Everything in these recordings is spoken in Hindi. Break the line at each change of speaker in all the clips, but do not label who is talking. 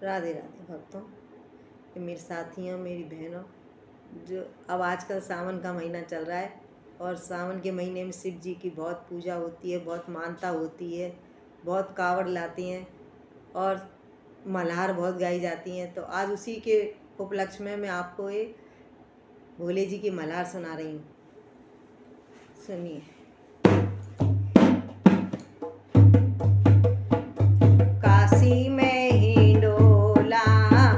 राधे राधे भक्तों, ये मेरी साथियों, मेरी बहनों, जो अब आजकल सावन का महीना चल रहा है और सावन के महीने में शिव जी की बहुत पूजा होती है, बहुत मानता होती है, बहुत कावड़ लाती हैं और मल्हार बहुत गाई जाती हैं। तो आज उसी के उपलक्ष्य में मैं आपको एक भोले जी की मल्हार सुना रही हूँ। सुनिए। काशी में ही डोला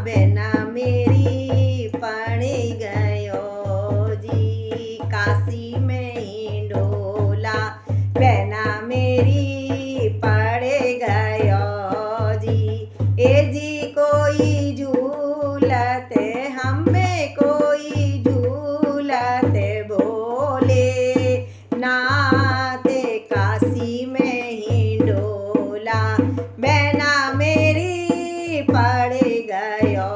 बेना मेरी पड़ गयो जी, काशी में ही डोला बेना मेरी पड़ गयो जी। ए जी कोई झूलते हमें कोई झूलते भोले नाते, काशी में ही डोला बेना मेरी पड़ गयो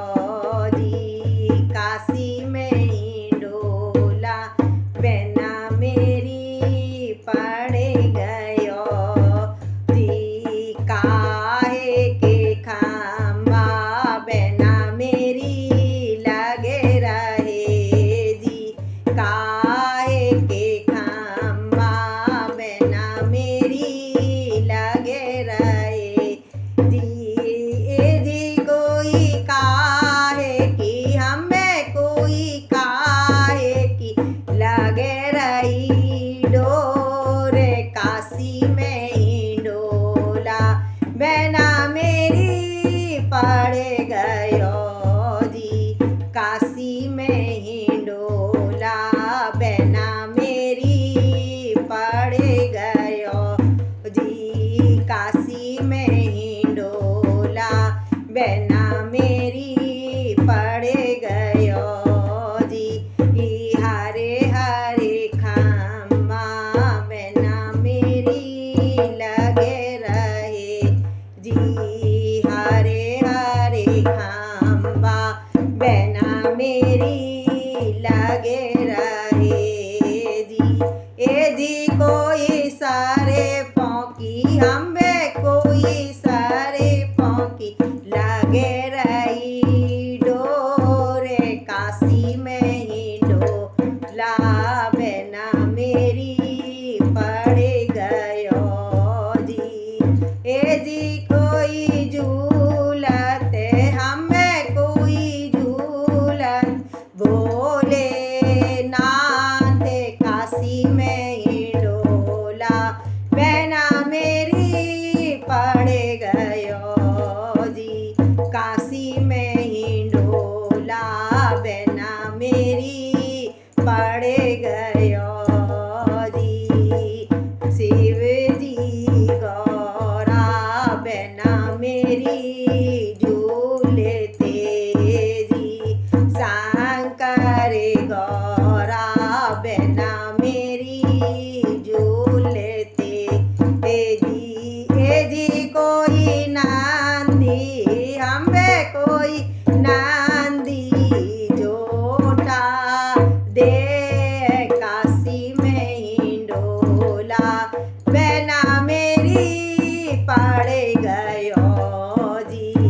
जी, काशी में ही डोला बेना मेरी पड़ गयो जी। काहे के खंबा बेना मेरी लगे रहे जी, काहे के खंबा बेना मेरी लगे रहे जी। ए जी कोई काहे की हमें कोई काहे की लगे रही डोरे, काशी में ही डोला बेना मेरी पड़ गयो जी, काशी में ही डोला बेना मेरी पड़ गयो जी, काशी में ही डोला बेना मेरी पड़ गयो जी। हरे हरे खम्मा बेना मेरी लगे रहे जी, हरे हरे खम्बा बेना मेरी लगे रहे जी। ए जी कोई सारे पौकी हमें कोई सारे पौकी लगे रही डोरे, काशी में ही डोला बेना मेरी पड़ गयो जी। ए जी कोई झूलते हमें कोई झूलत भोले नाथे, काशी में ही डोला बेना मेरी पड़ गयो जी, काशी में ही डोला बेना मेरी पड़ गयो जी। शिव जी गौरा बेना मेरी झूलते जी, शंकर गौरा बेना मेरी झूलते ए जी कोई नंदी हमें कोई नंदी जोटा दे, काशी में ही डोला बेना मेरी पड़ गयो जी,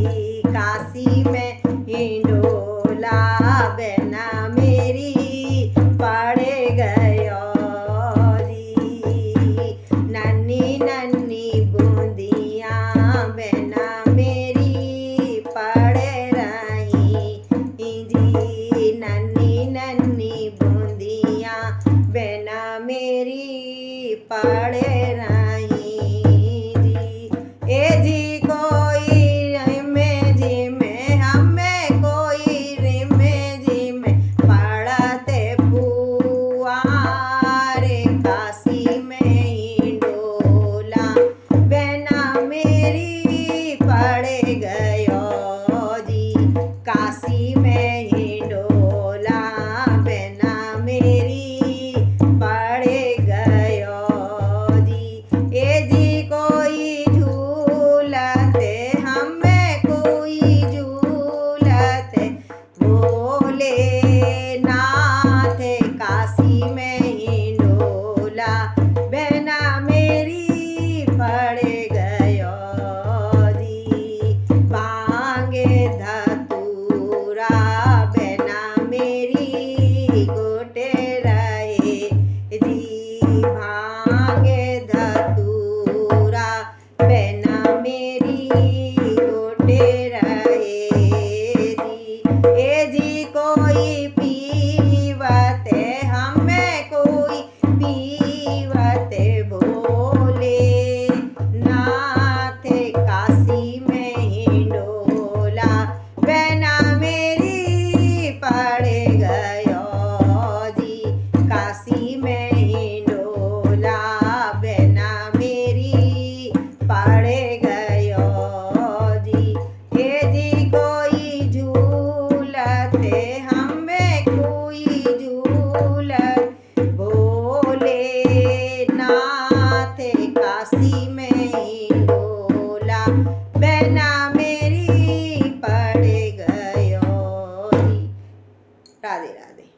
राधे राधे।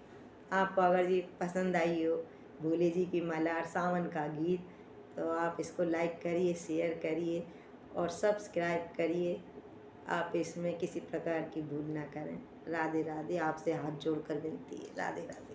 आपको अगर ये पसंद आई हो भोले जी की मल्हार सावन का गीत तो आप इसको लाइक करिए, शेयर करिए और सब्सक्राइब करिए। आप इसमें किसी प्रकार की भूल ना करें। राधे राधे। आपसे हाथ जोड़कर विनती है। राधे राधे।